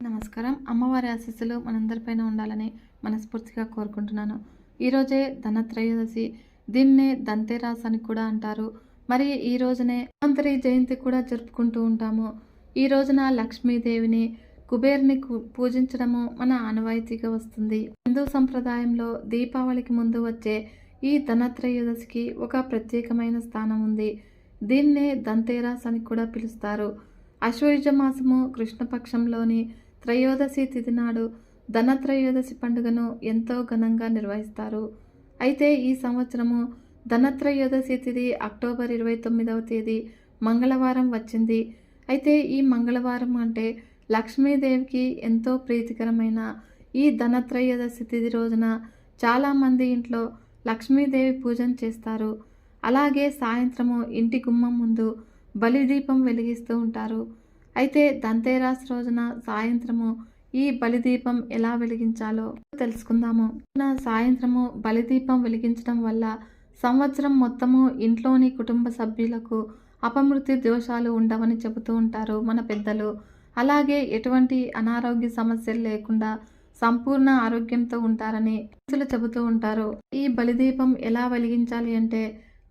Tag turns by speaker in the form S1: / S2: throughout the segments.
S1: నమస్కారం. అమ్మవారి ఆశీస్సులు మనందరిపైన ఉండాలని మనస్ఫూర్తిగా కోరుకుంటున్నాను. ఈరోజే ధనత్రయోదశి. దీన్నే ధన్‌తెరస్ అని కూడా అంటారు. మరి ఈ రోజునే ధన్వంతరి జయంతి కూడా జరుపుకుంటూ ఉంటాము. ఈ రోజున లక్ష్మీదేవిని, కుబేరుని పూజించడము మన ఆనవాయితీగా వస్తుంది. హిందూ సంప్రదాయంలో దీపావళికి ముందు వచ్చే ఈ ధనత్రయోదశికి ఒక ప్రత్యేకమైన స్థానం ఉంది. దీన్నే ధన్‌తెరస్ అని కూడా పిలుస్తారు. ఆశ్వయుజ మాసము కృష్ణపక్షంలోని త్రయోదశి తిథి నాడు ధనత్రయోదశి పండుగను ఎంతో ఘనంగా నిర్వహిస్తారు. అయితే ఈ సంవత్సరము ధనత్రయోదశి తిథి అక్టోబర్ 29వ తేదీ మంగళవారం వచ్చింది. అయితే ఈ మంగళవారం అంటే లక్ష్మీదేవికి ఎంతో ప్రీతికరమైన ఈ ధనత్రయోదశి తిథి రోజున చాలామంది ఇంట్లో లక్ష్మీదేవి పూజను చేస్తారు. అలాగే సాయంత్రము ఇంటి గుమ్మం ముందు బలిదీపం వెలిగిస్తూ ఉంటారు. అయితే ధన్‌తెరస్ రోజున సాయంత్రము ఈ బలిదీపం ఎలా వెలిగించాలో తెలుసుకుందాము. సాయంత్రము బలిదీపం వెలిగించడం వల్ల సంవత్సరం మొత్తము ఇంట్లోని కుటుంబ సభ్యులకు అపమృత్యు దోషాలు ఉండవని చెబుతూ ఉంటారు మన పెద్దలు. అలాగే ఎటువంటి అనారోగ్య సమస్యలు లేకుండా సంపూర్ణ ఆరోగ్యంతో ఉంటారని చెబుతూ ఉంటారు. ఈ బలిదీపం ఎలా వెలిగించాలి అంటే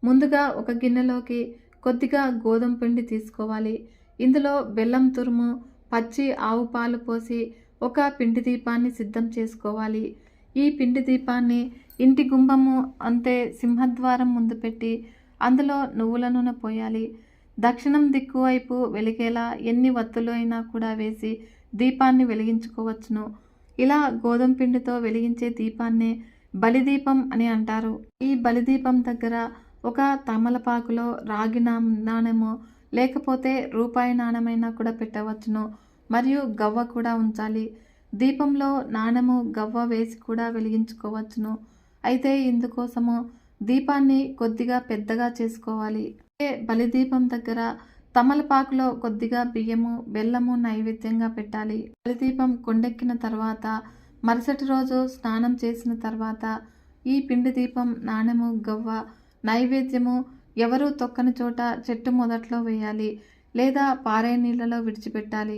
S1: ముందుగా ఒక గిన్నెలోకి కొద్దిగా గోధుమ పిండి తీసుకోవాలి. ఇందులో బెల్లం తురుము, పచ్చి ఆవు పాలు పోసి ఒక పిండి దీపాన్ని సిద్ధం చేసుకోవాలి. ఈ పిండి దీపాన్ని ఇంటి గుమ్మము అంటే సింహద్వారం ముందు పెట్టి అందులో నువ్వుల నూనె పోయాలి. దక్షిణం దిక్కు వైపు వెలిగేలా ఎన్ని వత్తులు అయినా కూడా వేసి దీపాన్ని వెలిగించుకోవచ్చును. ఇలా గోధుమ పిండితో వెలిగించే దీపాన్నే బలిదీపం అని అంటారు. ఈ బలిదీపం దగ్గర ఒక తమలపాకులో రాగి నాణెము లేకపోతే రూపాయి నాణెమైనా కూడా పెట్టవచ్చును. మరియు గవ్వ కూడా ఉంచాలి. దీపంలో నాణెము, గవ్వ వేసి కూడా వెలిగించుకోవచ్చును. అయితే ఇందుకోసము దీపాన్ని కొద్దిగా పెద్దగా చేసుకోవాలి. బలిదీపం దగ్గర తమలపాకులో కొద్దిగా బియ్యము, బెల్లము నైవేద్యంగా పెట్టాలి. బలిదీపం కొండెక్కిన తర్వాత మరుసటి రోజు స్నానం చేసిన తర్వాత ఈ పిండి దీపం, నాణెము, గవ్వ నైవేద్యము ఎవరూ తొక్కని చోట చెట్టు మొదట్లో వేయాలి లేదా పారే నీళ్లలో విడిచిపెట్టాలి.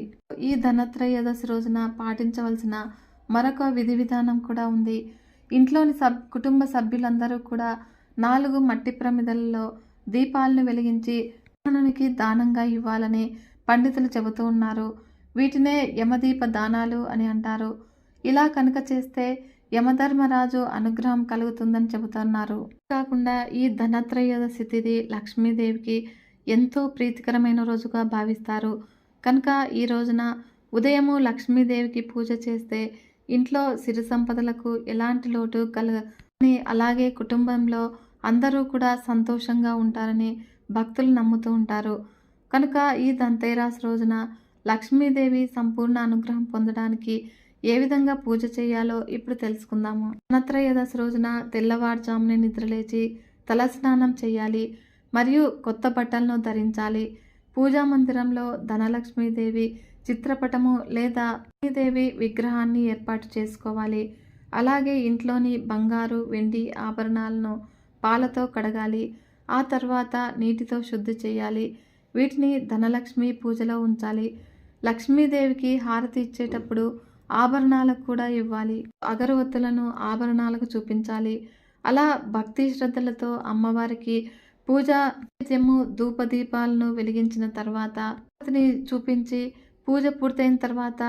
S1: ఈ ధనత్రయోదశి రోజున పాటించవలసిన మరొక విధి విధానం కూడా ఉంది. ఇంట్లోని కుటుంబ సభ్యులందరూ కూడా 4 మట్టి ప్రమిదలలో దీపాలను వెలిగించి బ్రాహ్మణునికి దానంగా ఇవ్వాలని పండితులు చెబుతూ ఉన్నారు. వీటినే యమదీప దానాలు అని అంటారు. ఇలా కనుక చేస్తే యమధర్మరాజు అనుగ్రహం కలుగుతుందని చెబుతున్నారు. కాకుండా ఈ ధనత్రయోదశి తిథి లక్ష్మీదేవికి ఎంతో ప్రీతికరమైన రోజుగా భావిస్తారు. కనుక ఈ రోజున ఉదయము లక్ష్మీదేవికి పూజ చేస్తే ఇంట్లో సిరి సంపదలకు ఎలాంటి లోటు కలగని, అలాగే కుటుంబంలో అందరూ కూడా సంతోషంగా ఉంటారని భక్తులు నమ్ముతూ ఉంటారు. కనుక ఈ ధన్‌తెరస్ రోజున లక్ష్మీదేవి సంపూర్ణ అనుగ్రహం పొందడానికి ఏ విధంగా పూజ చేయాలో ఇప్పుడు తెలుసుకుందాము. ధనత్రయోదశి రోజున తెల్లవారుజామునే నిద్రలేచి తలస్నానం చేయాలి మరియు కొత్త బట్టలను ధరించాలి. పూజా మందిరంలో ధనలక్ష్మీదేవి చిత్రపటము లేదా లక్ష్మీదేవి విగ్రహాన్ని ఏర్పాటు చేసుకోవాలి. అలాగే ఇంట్లోని బంగారు, వెండి ఆభరణాలను పాలతో కడగాలి. ఆ తర్వాత నీటితో శుద్ధి చేయాలి. వీటిని ధనలక్ష్మి పూజలో ఉంచాలి. లక్ష్మీదేవికి హారతి ఇచ్చేటప్పుడు ఆభరణాలకు కూడా ఇవ్వాలి. అగరవత్తులను ఆభరణాలకు చూపించాలి. అలా భక్తి శ్రద్ధలతో అమ్మవారికి పూజ నిత్యము ధూపదీపాలను వెలిగించిన తర్వాత చూపించి పూజ పూర్తయిన తర్వాత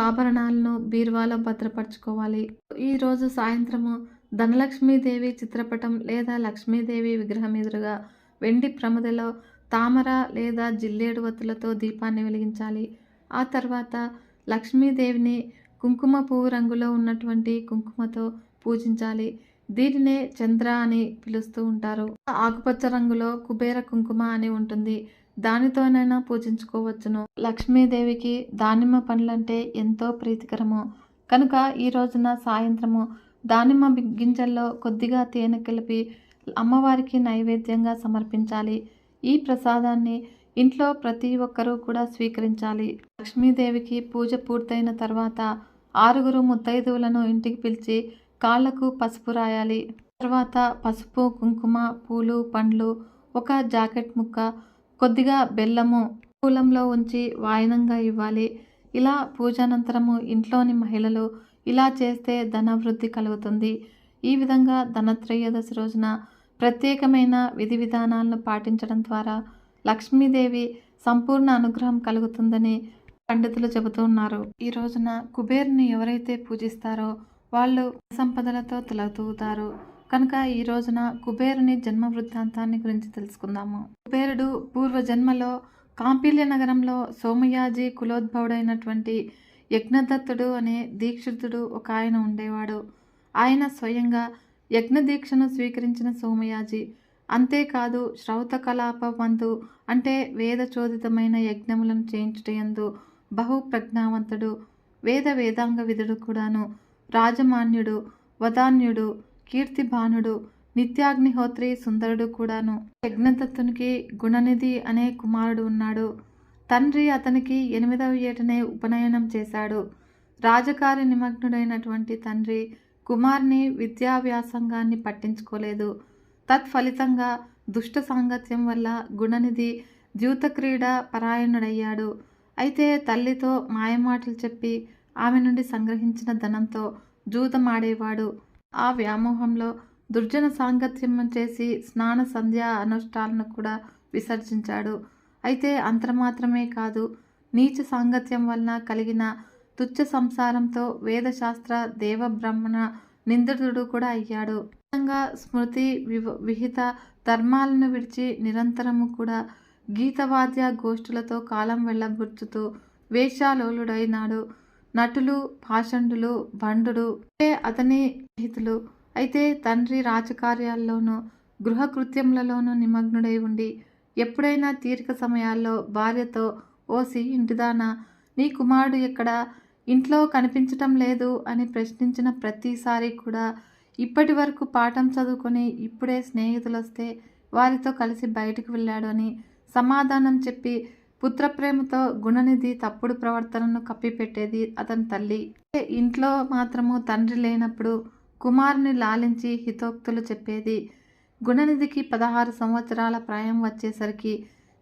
S1: ఆభరణాలను బీరువాలో భద్రపరచుకోవాలి. ఈ రోజు సాయంత్రము ధనలక్ష్మీదేవి చిత్రపటం లేదా లక్ష్మీదేవి విగ్రహం ఎదురుగా వెండి ప్రమిదలో తామర లేదా జిల్లేడు వత్తులతో దీపాన్ని వెలిగించాలి. ఆ తర్వాత లక్ష్మీదేవిని కుంకుమ పువ్వు రంగులో ఉన్నటువంటి కుంకుమతో పూజించాలి. దీనినే చంద్ర అని పిలుస్తూ ఉంటారు. ఆకుపచ్చ రంగులో కుబేర కుంకుమ అని ఉంటుంది. దానితోనైనా పూజించుకోవచ్చును. లక్ష్మీదేవికి దానిమ్మ పండ్లంటే ఎంతో ప్రీతికరము. కనుక ఈ రోజున సాయంత్రము దానిమ్మ గింజల్లో కొద్దిగా తేనె కలిపి అమ్మవారికి నైవేద్యంగా సమర్పించాలి. ఈ ప్రసాదాన్ని ఇంట్లో ప్రతి ఒక్కరూ కూడా స్వీకరించాలి. లక్ష్మీదేవికి పూజ పూర్తయిన తర్వాత 6 ముత్తైదువులను ఇంటికి పిలిచి కాళ్లకు పసుపు రాయాలి. తర్వాత పసుపు, కుంకుమ, పూలు, పండ్లు, ఒక జాకెట్ ముక్క, కొద్దిగా బెల్లము కూలంలో ఉంచి వాయనంగా ఇవ్వాలి. ఇలా పూజానంతరము ఇంట్లోని మహిళలు ఇలా చేస్తే ధనవృద్ధి కలుగుతుంది. ఈ విధంగా ధనత్రయోదశి రోజున ప్రత్యేకమైన విధి విధానాలను పాటించడం ద్వారా లక్ష్మీదేవి సంపూర్ణ అనుగ్రహం కలుగుతుందని పండితులు చెబుతూ ఉన్నారు. ఈ రోజున కుబేరుని ఎవరైతే పూజిస్తారో వాళ్ళు సంపదలతో తలతూగుతారు. కనుక ఈ రోజున కుబేరుని జన్మ వృత్తాంతాన్ని గురించి తెలుసుకుందాము. కుబేరుడు పూర్వజన్మలో కాంపిల్య నగరంలో సోమయాజి కులోద్భవుడైనటువంటి యజ్ఞదత్తుడు అనే దీక్షితుడు ఒక ఆయన ఉండేవాడు. ఆయన స్వయంగా యజ్ఞ దీక్షను స్వీకరించిన సోమయాజి. అంతేకాదు శ్రౌత కలాపవంతు అంటే వేదచోదితమైన యజ్ఞములను చేయించుటయందు బహు ప్రజ్ఞావంతుడు, వేదాంగ విధుడు కూడాను, రాజమాన్యుడు, వదాన్యుడు, కీర్తిభానుడు, నిత్యాగ్నిహోత్రి సుందరుడు కూడాను. యజ్ఞదత్తునికి గుణనిధి అనే కుమారుడు ఉన్నాడు. తండ్రి అతనికి 8వ ఏటనే ఉపనయనం చేశాడు. రాజకార్య నిమగ్నుడైనటువంటి తండ్రి కుమార్ని విద్యావ్యాసంగాన్ని పట్టించుకోలేదు. తత్ఫలితంగా దుష్ట సాంగత్యం వల్ల గుణనిధి ద్యూతక్రీడ పరాయణుడయ్యాడు. అయితే తల్లితో మాయమాటలు చెప్పి ఆమె నుండి సంగ్రహించిన ధనంతో జూదమాడేవాడు. ఆ వ్యామోహంలో దుర్జన సాంగత్యం చేసి స్నాన సంధ్య అనుష్ఠాలను కూడా విసర్జించాడు. అయితే అంతమాత్రమే కాదు, నీచ సాంగత్యం వలన కలిగిన తుచ్చ సంసారంతో వేదశాస్త్ర దేవబ్రహ్మణ నిందితుడు కూడా అయ్యాడు. స్మృతి విహిత ధర్మాలను విడిచి నిరంతరము కూడా గీతవాద్య గోష్ఠులతో కాలం వెళ్ళబుచ్చుతూ వేషాలోలుడైనాడు. నటులు, పాషండులు, బండుడు అతని స్నేహితులు. అయితే తండ్రి రాజకార్యాల్లోనూ గృహకృత్యములలోనూ నిమగ్నుడై ఉండి ఎప్పుడైనా తీరిక సమయాల్లో భార్యతో, ఓసి ఇంటిదానా, నీ కుమారుడు ఎక్కడ, ఇంట్లో కనిపించటం లేదు అని ప్రశ్నించిన ప్రతిసారి కూడా ఇప్పటి వరకు పాఠం చదువుకొని ఇప్పుడే స్నేహితులొస్తే వారితో కలిసి బయటకు వెళ్ళాడు అని సమాధానం చెప్పి పుత్రప్రేమతో గుణనిధి తప్పుడు ప్రవర్తనను కప్పిపెట్టేది అతని తల్లి. ఇంట్లో మాత్రము తండ్రి లేనప్పుడు కుమారుని లాలించి హితోక్తులు చెప్పేది. గుణనిధికి 16 సంవత్సరాల ప్రాయం వచ్చేసరికి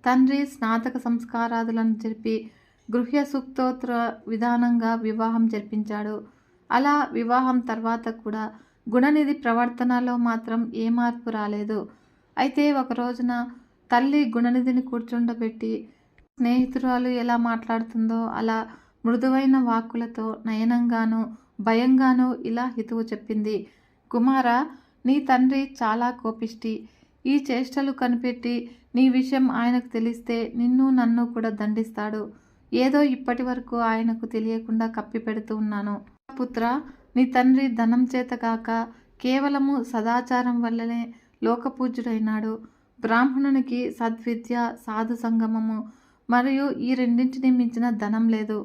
S1: తండ్రి స్నాతక సంస్కారాదులను జరిపి గృహ్య సూక్తోత్తర విధానంగా వివాహం జరిపించాడు. అలా వివాహం తర్వాత కూడా గుణనిధి ప్రవర్తనలో మాత్రం ఏ మార్పు రాలేదు. అయితే ఒక రోజున తల్లి గుణనిధిని కూర్చుండబెట్టి స్నేహితురాలు ఎలా మాట్లాడుతుందో అలా మృదువైన వాక్కులతో నయనంగానూ భయంగానూ ఇలా హితువు చెప్పింది. కుమారా, నీ తండ్రి చాలా కోపిష్టి. ఈ చేష్టలు కనిపెట్టి నీ విషయం ఆయనకు తెలిస్తే నిన్ను నన్ను కూడా దండిస్తాడు. ఏదో ఇప్పటి వరకు ఆయనకు తెలియకుండా కప్పిపెడుతూ ఉన్నాను. పుత్ర, నీ తండ్రి ధనం చేతగాక కేవలము సదాచారం వల్లనే లోకపూజ్యుడైనాడు. బ్రాహ్మణునికి సద్విద్య, సాధు సంగమము మరియు ఈ రెండింటిని మించిన ధనం లేదు.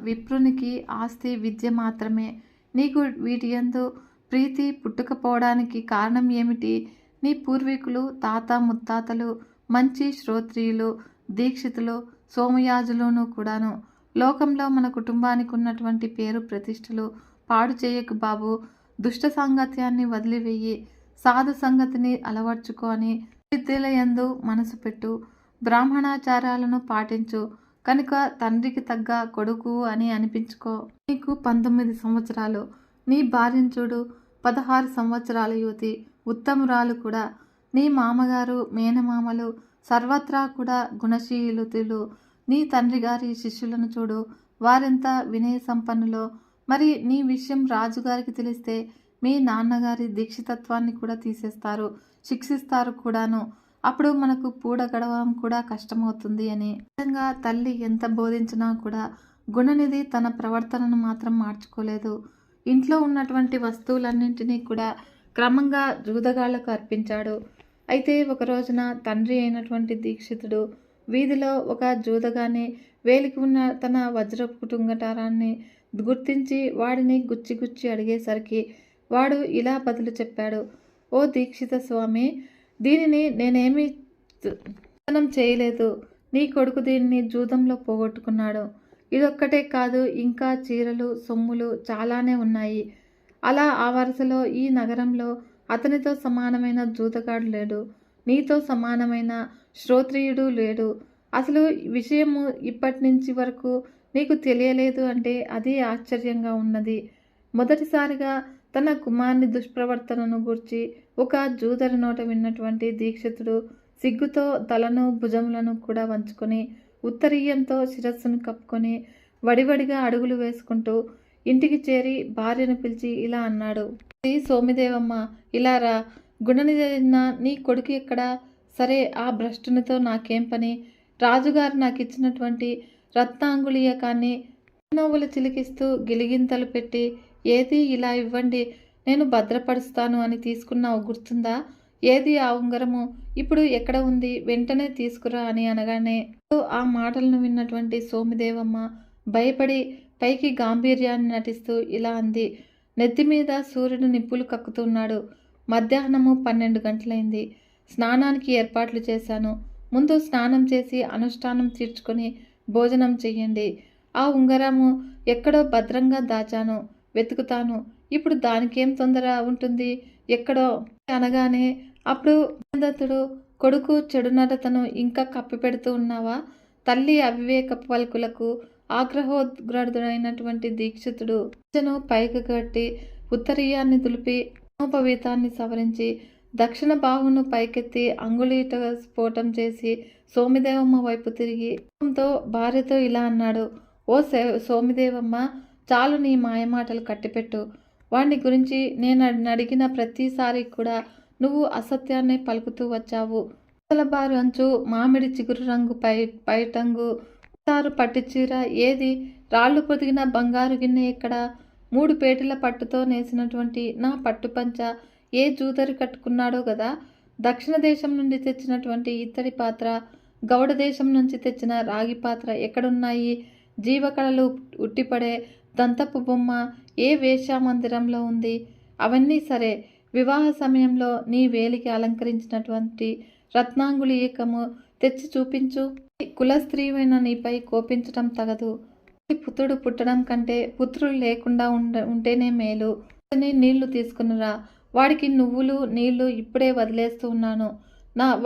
S1: విప్రునికి ఆస్తి, విద్య మాత్రమే. నీకు వీటి యందు ప్రీతి పుట్టుకపోవడానికి కారణం ఏమిటి? నీ పూర్వీకులు, తాత ముత్తాతలు మంచి శ్రోత్రియులు, దీక్షితులు, సోమయాజులును కూడాను. లోకంలో మన కుటుంబానికి ఉన్నటువంటి పేరు ప్రతిష్టలు పాడు చేయకు బాబు. దుష్ట సాంగత్యాన్ని వదిలివేయి, సాధు సంగతిని అలవర్చుకో అని విద్యల యందు మనసు పెట్టు, బ్రాహ్మణాచారాలను పాటించు. కనుక తండ్రికి తగ్గ కొడుకు అని అనిపించుకో. నీకు 19 సంవత్సరాలు. నీ భార్యను చూడు, 16 సంవత్సరాల యువతి, ఉత్తమురాలు కూడా. నీ మామగారు, మేనమామలు సర్వత్రా కూడా గుణశీలుతులు. నీ తండ్రి గారి శిష్యులను చూడు, వారెంత వినయ సంపన్నులో. మరి నీ విషయం రాజుగారికి తెలిస్తే మీ నాన్నగారి దీక్షితత్వాన్ని కూడా తీసేస్తారు, శిక్షిస్తారు కూడాను. అప్పుడు మనకు పూడ గడవడం కూడా కష్టమవుతుంది అని. నిజంగా తల్లి ఎంత బోధించినా కూడా గుణనిధి తన ప్రవర్తనను మాత్రం మార్చుకోలేదు. ఇంట్లో ఉన్నటువంటి వస్తువులన్నింటినీ కూడా క్రమంగా జూదగాళ్లకు అర్పించాడు. అయితే ఒక రోజున తండ్రి అయినటువంటి దీక్షితుడు వీధిలో ఒక జూదగానే వేలికి ఉన్న తన వజ్రపు టుంగటారాన్ని గుర్తించి వాడిని గుచ్చి అడిగేసరికి వాడు ఇలా బదులు చెప్పాడు. ఓ దీక్షిత స్వామి, దీనిని నేనేమీ చేయలేదు. నీ కొడుకు దీనిని జూదంలో పోగొట్టుకున్నాడు. ఇదొక్కటే కాదు, ఇంకా చీరలు, సొమ్ములు చాలానే ఉన్నాయి. అలా ఆ వరుసలో ఈ నగరంలో అతనితో సమానమైన జూదగాడు లేడు, నీతో సమానమైన శ్రోత్రియుడు లేడు. అసలు విషయము ఇప్పటి నుంచి వరకు నీకు తెలియలేదు అంటే అది ఆశ్చర్యంగా ఉన్నది. మొదటిసారిగా తన కుమారుని దుష్ప్రవర్తనను గూర్చి ఒక జూదరి నోట విన్నటువంటి దీక్షితుడు సిగ్గుతో తలను భుజములను కూడా వంచుకొని ఉత్తరీయంతో శిరస్సును కప్పుకొని వడివడిగా అడుగులు వేసుకుంటూ ఇంటికి చేరి భార్యను పిలిచి ఇలా అన్నాడు. సోమిదేవమ్మ, ఇలా రా. గుణనిధి నీ కొడుకు ఎక్కడా? సరే, ఆ భ్రష్టునితో నాకేం పని? రాజుగారు నాకు ఇచ్చినటువంటి రత్నాంగుళీయకాన్ని నవ్వులు చిలికిస్తూ గిలిగింతలు పెట్టి, ఏది ఇలా ఇవ్వండి, నేను భద్రపరుస్తాను అని తీసుకున్నావు గుర్తుందా? ఏది ఆ ఉంగరము? ఇప్పుడు ఎక్కడ ఉంది? వెంటనే తీసుకురా అని అనగానే ఆ మాటలను విన్నటువంటి సోమిదేవమ్మ భయపడి పైకి గాంభీర్యాన్ని నటిస్తూ ఇలా అంది. నెత్తిమీద సూర్యుడు నిప్పులు కక్కుతున్నాడు. మధ్యాహ్నము 12 గంటలైంది. స్నానానికి ఏర్పాట్లు చేశాను. ముందు స్నానం చేసి అనుష్ఠానం తీర్చుకొని భోజనం చెయ్యండి. ఆ ఉంగరము ఎక్కడో భద్రంగా దాచాను, వెతుకుతాను. ఇప్పుడు దానికేం తొందర ఉంటుంది? ఎక్కడో అనగానే అప్పుడు దత్తుడు, కొడుకు చెడునడతను ఇంకా కప్పిపెడుతూ ఉన్నావా? తల్లి అవివేకపు పలుకులకు ఆగ్రహోద్గ్రదుడైనటువంటి దీక్షితుడు పైకి కట్టి ఉత్తరీయాన్ని దులిపి మనోపవీతాన్ని సవరించి దక్షిణ బాహును పైకెత్తి అంగుళీట స్ఫోటం చేసి సోమిదేవమ్మ వైపు తిరిగి భార్యతో ఇలా అన్నాడు. ఓ సోమిదేవమ్మ, చాలు నీ మాయమాటలు కట్టిపెట్టు. వాణ్ణి గురించి నేను అడిగిన ప్రతిసారి కూడా నువ్వు అసత్యాన్నే పలుకుతూ వచ్చావు. బారు అంచు మామిడి చిగురు రంగు పైటంగు తారు పట్టిచీర ఏది? రాళ్ళు పొదిగిన బంగారు గిన్నె ఎక్కడ? 3 పేటల పట్టుతో నేసినటువంటి నా పట్టుపంచ ఏ జూదరి కట్టుకున్నాడో గదా? దక్షిణ దేశం నుండి తెచ్చినటువంటి ఇత్తడి పాత్ర, గౌడ దేశం నుంచి తెచ్చిన రాగి పాత్ర ఎక్కడున్నాయి? జీవకళలు ఉట్టిపడే దంతపు బొమ్మ ఏ వేశ్యామందిరంలో ఉంది? అవన్నీ సరే, వివాహ సమయంలో నీ వేలికి అలంకరించినటువంటి రత్నాంగుళీయకము తెచ్చి చూపించు. కులస్త్రీవైన నీపై కోపించటం తగదు. పుత్రుడు పుట్టడం కంటే పుత్రులు లేకుండా ఉంటేనే మేలు. నీళ్లు తీసుకునిరా. వాడికి నువ్వులు నీళ్లు ఇప్పుడే వదిలేస్తూ ఉన్నాను.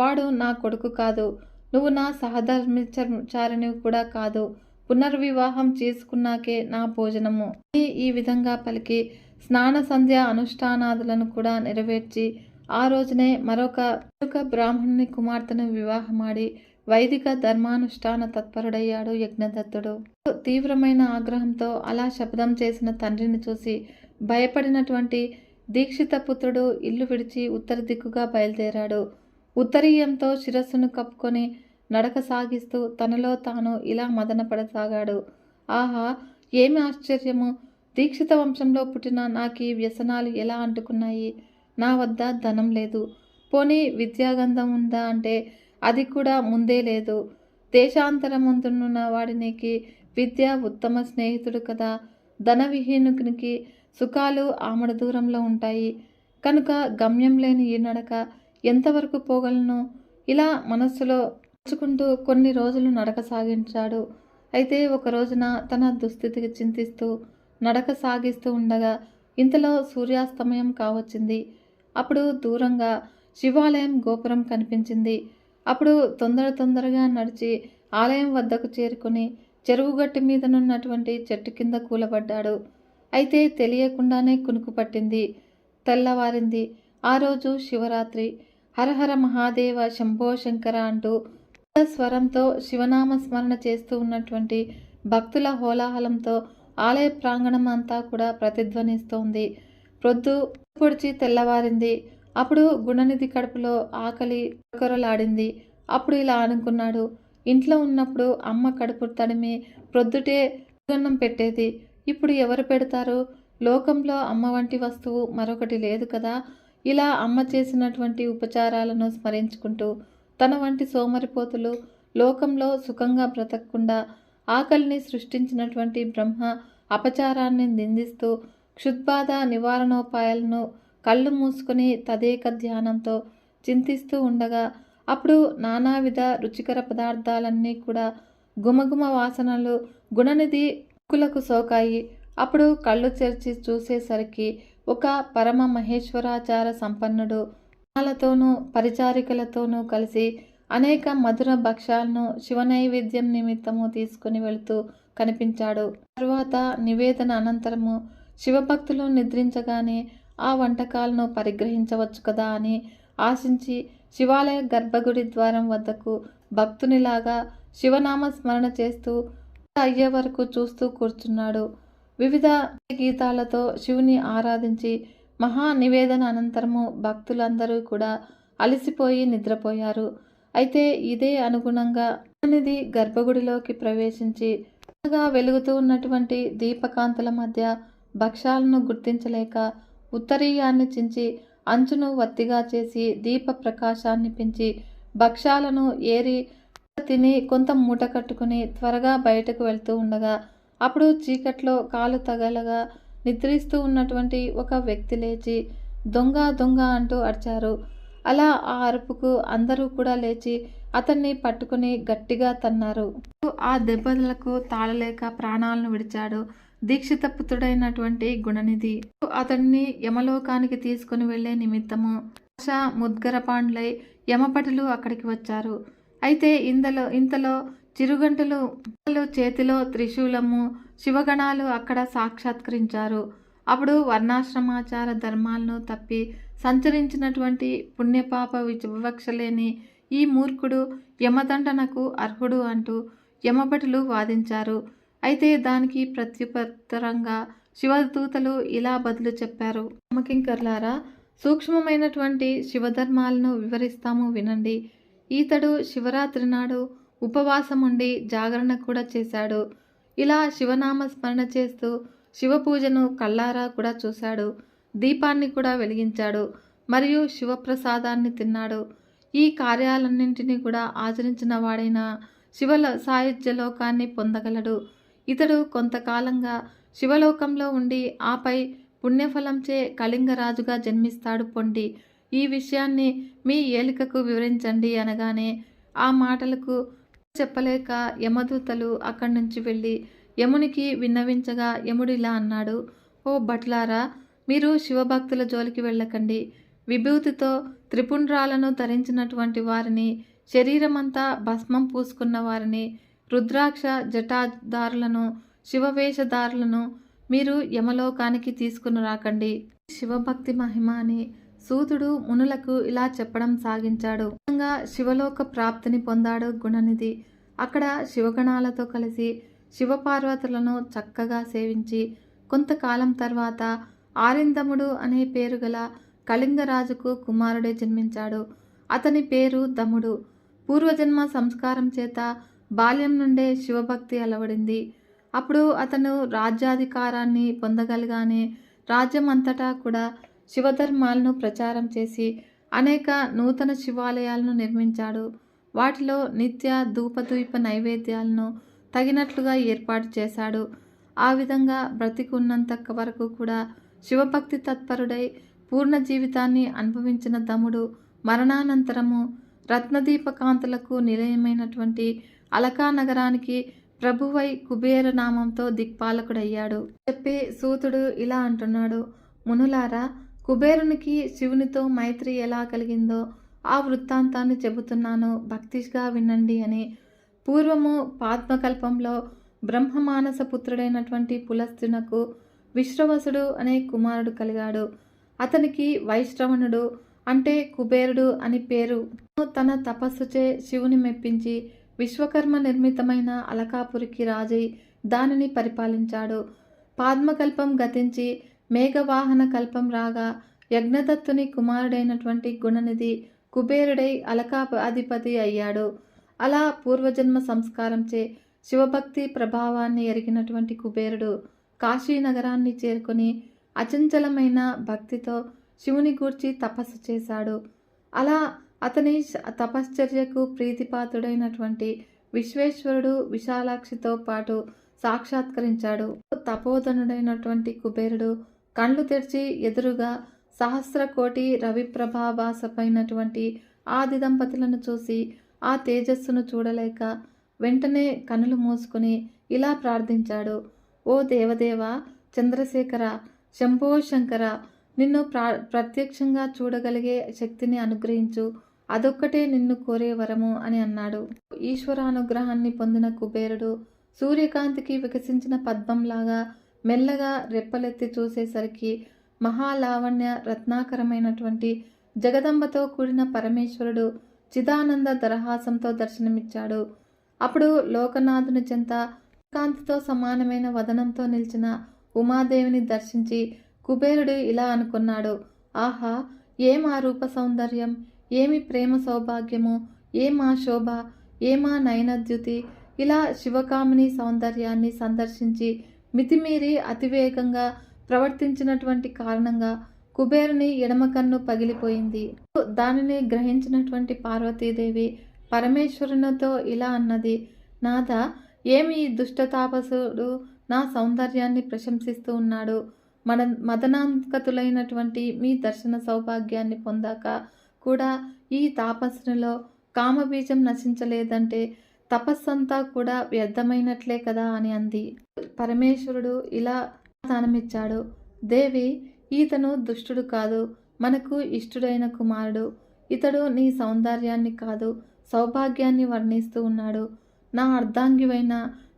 S1: వాడు నా కొడుకు కాదు. నువ్వు నా సహధర్మచారిణి కూడా కాదు. పునర్వివాహం చేసుకున్నాకే నా భోజనము. ఈ విధంగా పలికి స్నాన సంధ్య అనుష్ఠానాదులను కూడా నెరవేర్చి ఆ రోజునే మరొక బ్రాహ్మణుని కుమార్తెను వివాహమాడి వైదిక ధర్మానుష్ఠాన తత్పరుడయ్యాడు యజ్ఞదత్తుడు. తీవ్రమైన ఆగ్రహంతో అలా శపథం చేసిన తండ్రిని చూసి భయపడినటువంటి దీక్షిత పుత్రుడు ఇల్లు విడిచి ఉత్తర దిక్కుగా బయలుదేరాడు. ఉత్తరీయంతో శిరస్సును కప్పుకొని నడక సాగిస్తూ తనలో తాను ఇలా మదనపడసాగాడు. ఆహా, ఏమి ఆశ్చర్యము! దీక్షిత వంశంలో పుట్టిన నాకీ వ్యసనాలు ఎలా అంటుకున్నాయి? నా వద్ద ధనం లేదు. పోనీ విద్యాగంధం ఉందా అంటే అది కూడా ముందే లేదు. దేశాంతరమందున్న వాడినికి విద్య ఉత్తమ స్నేహితుడు కదా. ధనవిహీనునికి సుఖాలు ఆమడ దూరంలో ఉంటాయి. కనుక గమ్యం లేని ఈ నడక ఎంతవరకు పోగలను? ఇలా మనస్సులో ఉంచుకుంటూ కొన్ని రోజులు నడక సాగించాడు. అయితే ఒక రోజున తన దుస్థితికి చింతిస్తూ నడక సాగిస్తూ ఉండగా ఇంతలో సూర్యాస్తమయం కావచ్చింది. అప్పుడు దూరంగా శివాలయం గోపురం కనిపించింది. అప్పుడు తొందరగా నడిచి ఆలయం వద్దకు చేరుకొని చెరువుగట్టి మీదనున్నటువంటి చెట్టు కింద కూలబడ్డాడు. అయితే తెలియకుండానే కునుకు పట్టింది. తెల్లవారింది. ఆ రోజు శివరాత్రి. హరహర మహాదేవ శంభో శంకర అంటూ స్వరంతో శివనామ స్మరణ చేస్తూ ఉన్నటువంటి భక్తుల హోలాహలంతో ఆలయ ప్రాంగణం అంతా కూడా ప్రతిధ్వనిస్తోంది. ప్రొద్దు పొడిచి తెల్లవారింది. అప్పుడు గుణనిధి కడుపులో ఆకలి కొరలాడింది. అప్పుడు ఇలా అనుకున్నాడు. ఇంట్లో ఉన్నప్పుడు అమ్మ కడుపు తడిమి ప్రొద్దుటే అన్నం పెట్టేది. ఇప్పుడు ఎవరు పెడతారు? లోకంలో అమ్మ వంటి వస్తువు మరొకటి లేదు కదా. ఇలా అమ్మ చేసినటువంటి ఉపచారాలను స్మరించుకుంటూ తన వంటి సోమరిపోతులు లోకంలో సుఖంగా బ్రతకకుండా ఆకలిని సృష్టించినటువంటి బ్రహ్మ అపచారాన్ని నిందిస్తూ క్షుద్బాధ నివారణోపాయాలను కళ్ళు మూసుకొని తదేక ధ్యానంతో చింతిస్తూ ఉండగా అప్పుడు నానావిధ రుచికర పదార్థాలన్నీ కూడా గుమగుమ వాసనలు గుణనిధి ముక్కులకు సోకాయి. అప్పుడు కళ్ళు తెరిచి చూసేసరికి ఒక పరమ మహేశ్వరాచార సంపన్నుడు వాళ్ళతోనూ పరిచారికలతోనూ కలిసి అనేక మధుర భక్ష్యాలను శివనైవేద్యం నిమిత్తము తీసుకుని వెళుతూ కనిపించాడు. తరువాత నివేదన అనంతరము శివభక్తులు నిద్రించగానే ఆ వంటకాలను పరిగ్రహించవచ్చు కదా అని ఆశించి శివాలయ గర్భగుడి ద్వారం వద్దకు భక్తునిలాగా శివనామ స్మరణ చేస్తూ అయ్యే వరకు చూస్తూ కూర్చున్నాడు. వివిధ గీతాలతో శివుని ఆరాధించి మహా నివేదన అనంతరము భక్తులందరూ కూడా అలసిపోయి నిద్రపోయారు. అయితే ఇదే అనుగుణంగా అనేది గర్భగుడిలోకి ప్రవేశించి వెలుగుతూ ఉన్నటువంటి దీపకాంతుల మధ్య భక్ష్యాలను గుర్తించలేక ఉత్తరీయాన్ని చించి అంచును వత్తిగా చేసి దీప ప్రకాశాన్ని పెంచి భక్ష్యాలను ఏరి తిని కొంత మూట కట్టుకుని త్వరగా బయటకు వెళ్తూ ఉండగా అప్పుడు చీకట్లో కాలు తగలగా నిద్రిస్తూ ఉన్నటువంటి ఒక వ్యక్తి లేచి దొంగ దొంగ అంటూ అరిచారు. అలా ఆ అరుపుకు అందరూ కూడా లేచి అతన్ని పట్టుకుని గట్టిగా తన్నారు. ఆ దెబ్బలకు తాళలేక ప్రాణాలను విడిచాడు దీక్షిత పుత్రుడైనటువంటి గుణనిధి. అతన్ని యమలోకానికి తీసుకుని వెళ్లే నిమిత్తము ముద్గరపాండ్లై యమపటులు అక్కడికి వచ్చారు. అయితే ఇంతలో చిరుగంటలు చేతిలో త్రిశూలము శివగణాలు అక్కడ సాక్షాత్కరించారు. అప్పుడు వర్ణాశ్రమాచార ధర్మాలను తప్పి సంచరించినటువంటి పుణ్యపాప వివక్షలేని ఈ మూర్ఖుడు యమదండనకు అర్హుడు అంటూ యమభటులు వాదించారు. అయితే దానికి ప్రత్యుత్తరంగా శివదూతలు ఇలా బదులు చెప్పారు. యమకింకర్లారా, సూక్ష్మమైనటువంటి శివధర్మాలను వివరిస్తాము వినండి. ఈతడు శివరాత్రి నాడు ఉపవాసం ఉండి జాగరణ కూడా చేశాడు. ఇలా శివనామ స్మరణ చేస్తూ శివపూజను కళ్ళారా కూడా చూశాడు. దీపాన్ని కూడా వెలిగించాడు మరియు శివప్రసాదాన్ని తిన్నాడు. ఈ కార్యాలన్నింటినీ కూడా ఆచరించిన వాడైన శివ సాయుధ్యలోకాన్ని పొందగలడు. ఇతడు కొంతకాలంగా శివలోకంలో ఉండి ఆపై పుణ్యఫలంచే కళింగరాజుగా జన్మిస్తాడు పొండి. ఈ విషయాన్ని మీ ఏలికకు వివరించండి అనగానే ఆ మాటలకు చెప్పలేక యమదూతలు అక్కడి నుంచి వెళ్ళి యమునికి విన్నవించగా యముడిలా అన్నాడు. ఓ భట్లారా, మీరు శివభక్తుల జోలికి వెళ్ళకండి. విభూతితో త్రిపుండ్రాలను ధరించినటువంటి వారిని, శరీరమంతా భస్మం పూసుకున్న వారిని, రుద్రాక్ష జటాదారులను, శివవేషధారులను మీరు యమలోకానికి తీసుకుని రాకండి. శివభక్తి మహిమ అని సూతుడు మునులకు ఇలా చెప్పడం సాగించాడు. శివలోక ప్రాప్తిని పొందాడు గుణనిధి. అక్కడ శివగణాలతో కలిసి శివపార్వతులను చక్కగా సేవించి కొంతకాలం తర్వాత ఆరిందముడు అనే పేరు గల కళింగరాజుకు కుమారుడే జన్మించాడు. అతని పేరు దముడు. పూర్వజన్మ సంస్కారం చేత బాల్యం నుండే శివభక్తి అలవడింది. అప్పుడు అతను రాజ్యాధికారాన్ని పొందగలిగానే రాజ్యం అంతటా కూడా శివధర్మాలను ప్రచారం చేసి అనేక నూతన శివాలయాలను నిర్మించాడు. వాటిలో నిత్య ధూపద్వీప నైవేద్యాలను తగినట్లుగా ఏర్పాటు చేశాడు. ఆ విధంగా బ్రతికున్నంత వరకు కూడా శివభక్తి తత్పరుడై పూర్ణ జీవితాన్ని అనుభవించిన దముడు మరణానంతరము రత్నదీపకాంతులకు నిలయమైనటువంటి అలకా నగరానికి ప్రభువై కుబేర నామంతో దిక్పాలకుడయ్యాడు. చెప్పి సూతుడు ఇలా అంటున్నాడు. మునులారా, కుబేరునికి శివునితో మైత్రి ఎలా కలిగిందో ఆ వృత్తాంతాన్ని చెబుతున్నాను, భక్తిగా వినండి అని. పూర్వము పాద్మకల్పంలో బ్రహ్మమానస పుత్రుడైనటువంటి పులస్త్యునకు విశ్రవసుడు అనే కుమారుడు కలిగాడు. అతనికి వైశ్రవణుడు అంటే కుబేరుడు అని పేరు. తన తపస్సుచే శివుని మెప్పించి విశ్వకర్మ నిర్మితమైన అలకాపురికి రాజై దానిని పరిపాలించాడు. పాద్మకల్పం గతించి మేఘవాహన కల్పం రాగా యజ్ఞదత్తుని కుమారుడైనటువంటి గుణనిధి కుబేరుడై అలకా అధిపతి అయ్యాడు. అలా పూర్వజన్మ సంస్కారంచే శివభక్తి ప్రభావాన్ని ఎరిగినటువంటి కుబేరుడు కాశీనగరాన్ని చేరుకొని అచంచలమైన భక్తితో శివుని గూర్చి తపస్సు చేశాడు. అలా అతని తపశ్చర్యకు ప్రీతిపాత్రుడైనటువంటి విశ్వేశ్వరుడు విశాలాక్షితో పాటు సాక్షాత్కరించాడు. తపోధనుడైనటువంటి కుబేరుడు కళ్ళు తెరిచి ఎదురుగా సహస్రకోటి రవిప్రభాభాసపైనటువంటి ఆది దంపతులను చూసి ఆ తేజస్సును చూడలేక వెంటనే కనులు మూసుకుని ఇలా ప్రార్థించాడు. ఓ దేవదేవ చంద్రశేఖర, శంభో శంకర, నిన్ను ప్రత్యక్షంగా చూడగలిగే శక్తిని అనుగ్రహించు, అదొక్కటే నిన్ను కోరే వరము అని అన్నాడు. ఈశ్వరానుగ్రహాన్ని పొందిన కుబేరుడు సూర్యకాంతికి వికసించిన పద్మంలాగా మెల్లగా రెప్పలెత్తి చూసేసరికి మహాలావణ్య రత్నాకరమైనటువంటి జగదంబతో కూడిన పరమేశ్వరుడు చిదానంద దరహాసంతో దర్శనమిచ్చాడు. అప్పుడు లోకనాథుని చెంత కాంతితో సమానమైన వదనంతో నిలిచిన ఉమాదేవిని దర్శించి కుబేరుడు ఇలా అనుకున్నాడు. ఆహా, ఏమా రూప సౌందర్యం, ఏమి ప్రేమ సౌభాగ్యము, ఏమా శోభ, ఏమా నయనద్యుతి. ఇలా శివకామిని సౌందర్యాన్ని సందర్శించి మితిమీరి అతివేగంగా ప్రవర్తించినటువంటి కారణంగా కుబేరుని ఎడమ కన్ను పగిలిపోయింది. దానిని గ్రహించినటువంటి పార్వతీదేవి పరమేశ్వరునితో ఇలా అన్నది. నాథ, ఏమి ఈ దుష్ట తాపసుడు నా సౌందర్యాన్ని ప్రశంసిస్తూ ఉన్నాడు? మదనాంకతులైనటువంటి మీ దర్శన సౌభాగ్యాన్ని పొందాక కూడా ఈ తాపసునిలో కామబీజం నశించలేదంటే తపస్సంతా కూడా వ్యర్థమైనట్లే కదా అని అంది. పరమేశ్వరుడు ఇలా స్థానమిచ్చాడు. దేవి, ఈతను దుష్టుడు కాదు, మనకు ఇష్టుడైన కుమారుడు. ఇతడు నీ సౌందర్యాన్ని కాదు, సౌభాగ్యాన్ని వర్ణిస్తూ ఉన్నాడు. నా అర్ధాంగివైన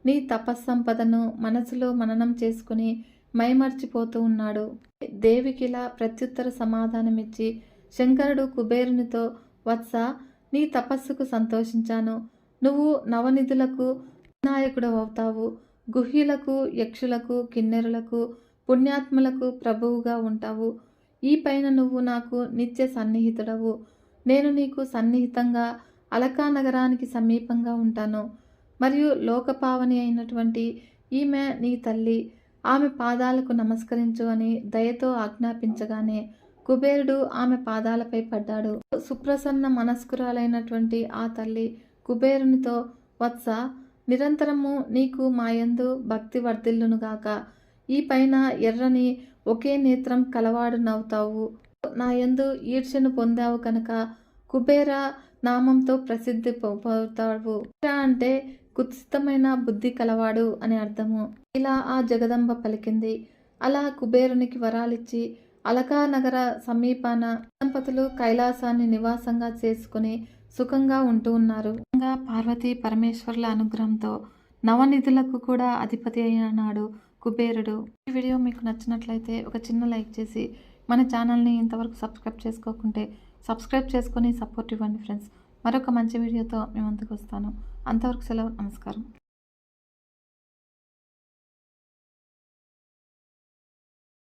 S1: నీ తపస్సంపదను మనసులో మననం చేసుకుని మైమర్చిపోతూ ఉన్నాడు. దేవికిలా ప్రత్యుత్తర సమాధానమిచ్చి శంకరుడు కుబేరునితో, వత్స, నీ తపస్సుకు సంతోషించాను. నువ్వు నవనిధులకు నాయకుడు అవుతావు. గుహ్యులకు, యక్షులకు, కిన్నెరులకు, పుణ్యాత్ములకు ప్రభువుగా ఉంటావు. ఈ పైన నువ్వు నాకు నిత్య సన్నిహితుడవు. నేను నీకు సన్నిహితంగా అలకా నగరానికి సమీపంగా ఉంటాను. మరియు లోకపావని అయినటువంటి ఈమె నీ తల్లి. ఆమె పాదాలకు నమస్కరించు అని దయతో ఆజ్ఞాపించగానే కుబేరుడు ఆమె పాదాలపై పడ్డాడు. సుప్రసన్న మనస్కురాలైనటువంటి ఆ తల్లి కుబేరునితో, వత్స, నిరంతరము నీకు మాయందు భక్తి వర్ధిల్లునుగాక. ఈ పైన ఎర్రని ఒకే నేత్రం కలవాడు నవ్వుతావు. నాయందు ఈర్ష్యను పొందావు కనుక కుబేర నామంతో ప్రసిద్ధి పొందుతావు. అంటే కుత్సితమైన బుద్ధి కలవాడు అని అర్థము. ఇలా ఆ జగదంబ పలికింది. అలా కుబేరునికి వరాలిచ్చి అలకా నగర సమీపాన దంపతులు కైలాసాన్ని నివాసంగా చేసుకుని సుఖంగా ఉంటూ ఉన్నారు. పార్వతీ పరమేశ్వరుల అనుగ్రహంతో నవనిధులకు కూడా అధిపతి అయినాడు కుబేరుడు. ఈ వీడియో మీకు నచ్చినట్లయితే ఒక చిన్న లైక్ చేసి మన ఛానల్ని ఇంతవరకు సబ్స్క్రైబ్ చేసుకోకుంటే సబ్స్క్రైబ్ చేసుకొని సపోర్ట్ ఇవ్వండి ఫ్రెండ్స్. మరొక మంచి వీడియోతో మేము ముందుకు వస్తాను. అంతవరకు సెలవు, నమస్కారం.